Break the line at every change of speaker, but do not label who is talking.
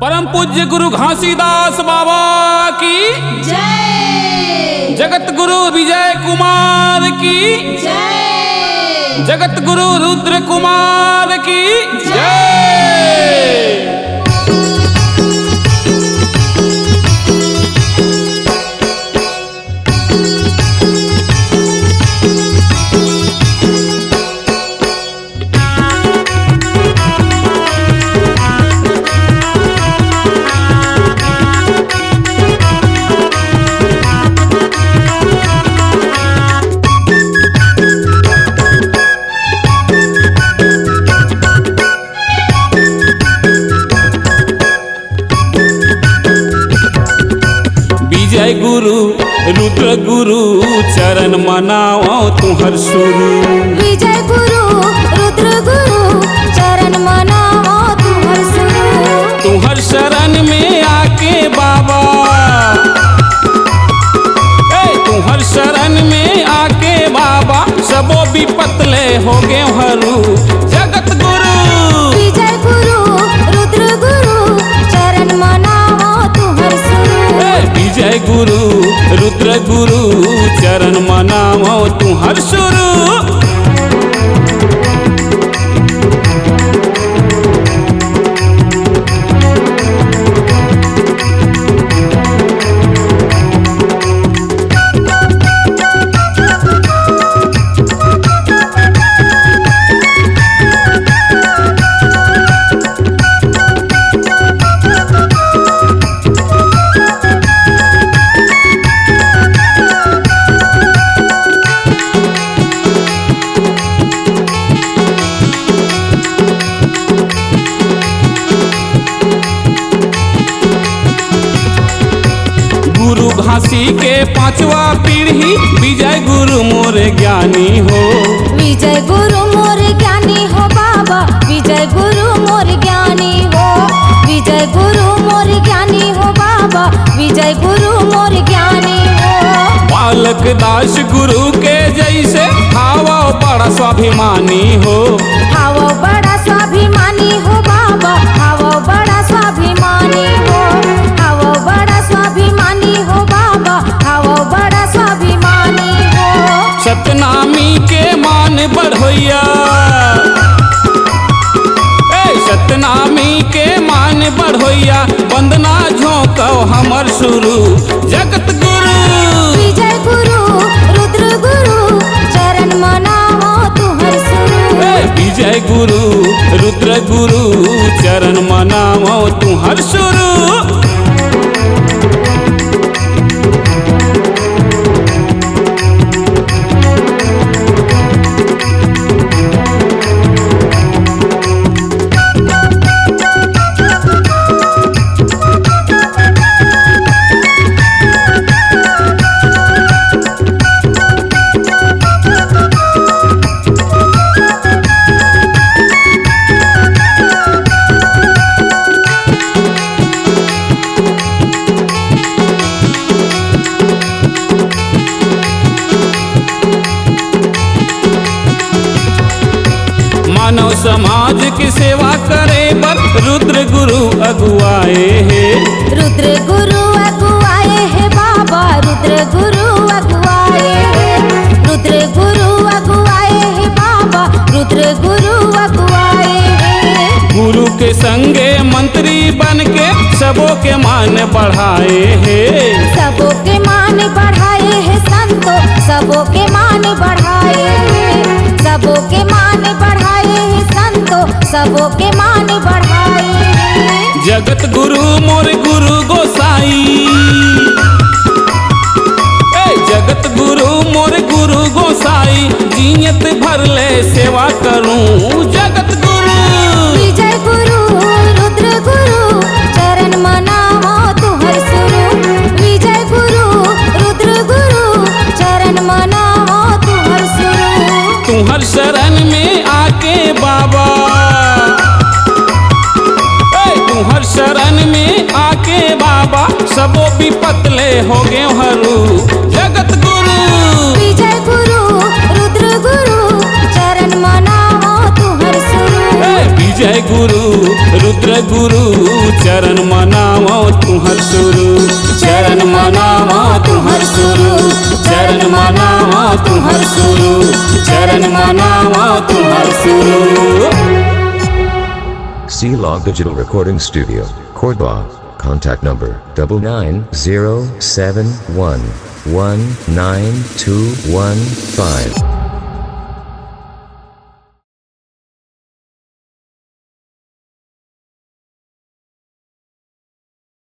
परम पूज्य गुरु घासीदास बाबा की
जय।
जगत गुरु विजय कुमार की
जय।
जगत गुरु रुद्र कुमार की जय। विजय गुरु रुद्र गुरु चरण मनाओ तुहर शुरू।
विजय गुरु रुद्र गुरु चरण मनाओ तुहर शुरू।
तुहर शरण में आके बाबा तुहर शरण में आके बाबा सबो विपतले हो गए हरू। जगत गुरु
विजय गुरु रुद्र गुरु चरण मनाओ तुहर शुरू।
विजय गुरु रुद्र गुरु चरण मनाओ तुहर शुरू। गुरु घासी के पांचवा पीढ़ी विजय गुरु मोर ज्ञानी हो।
विजय गुरु मोर ज्ञानी हो बाबा। विजय गुरु मोर ज्ञानी हो। विजय गुरु मोर ज्ञानी हो बाबा। विजय गुरु मोर ज्ञानी हो।
बालक दास गुरु के जैसे हावा बड़ा स्वाभिमानी हो।
हावो बड़ा स्वाभिमानी हो बाबा। हावो बड़ा स्वाभिमानी हो। हावो बड़ा स्वाभिमानी हो बाबा। हावो बड़ा स्वाभिमानी हो।
सतनामी के मान बढ़ोया सतनामी के मान बढ़ोया वंदना झोंको हमर शुरू। जगत गुरु
विजय गुरु रुद्र गुरु चरण मनाओ तुहर शुरू।
विजय गुरु रुद्र गुरु चरण मनाओ तुहर शुरू। मानव समाज की सेवा करे पर रुद्र गुरु अगुआए हैं।
रुद्र गुरु अगुआए है बाबा। रुद्र गुरु अगुआए है। रुद्र गुरु अगुआए है बाबा। रुद्र गुरु अगुआए है।
गुरु के संगे मंत्री बन के सबों के मान बढ़ाए हैं।
सबों के मान बढ़ाए है संतो। सबों के मान बढ़ाए है। सबों के मान बढ़ाए है संतो। सबों के मान बढ़ाए है।
जगत गुरु मोर गुरु गोसाई जगत गुरु मोर गुरु गोसाई जियत भर ले सेवा करूं। जगत गुरु
विजय गुरु रुद्र गुरु चरण मनाओ तुहर शुरू। विजय गुरु रुद्र गुरु चरण मनाओ तुहर शुरू।
तुहर शरण में आके बाबा तुहर शरण में आके बाबा सबो विपतले हो गए हरू। जगत गुरु
विजय गुरु रुद्र गुरु चरण मनाओ तुहर शुरू।
जय गुरु रुद्र गुरु चरण मनावो तुहर सुरु चरण मनावो तुहर सुरु चरण मनावो तुहर सुरु चरण मनावो तुहर सुरु।
C-Log Digital Recording Studio, Cordoba. Contact number 9907119215.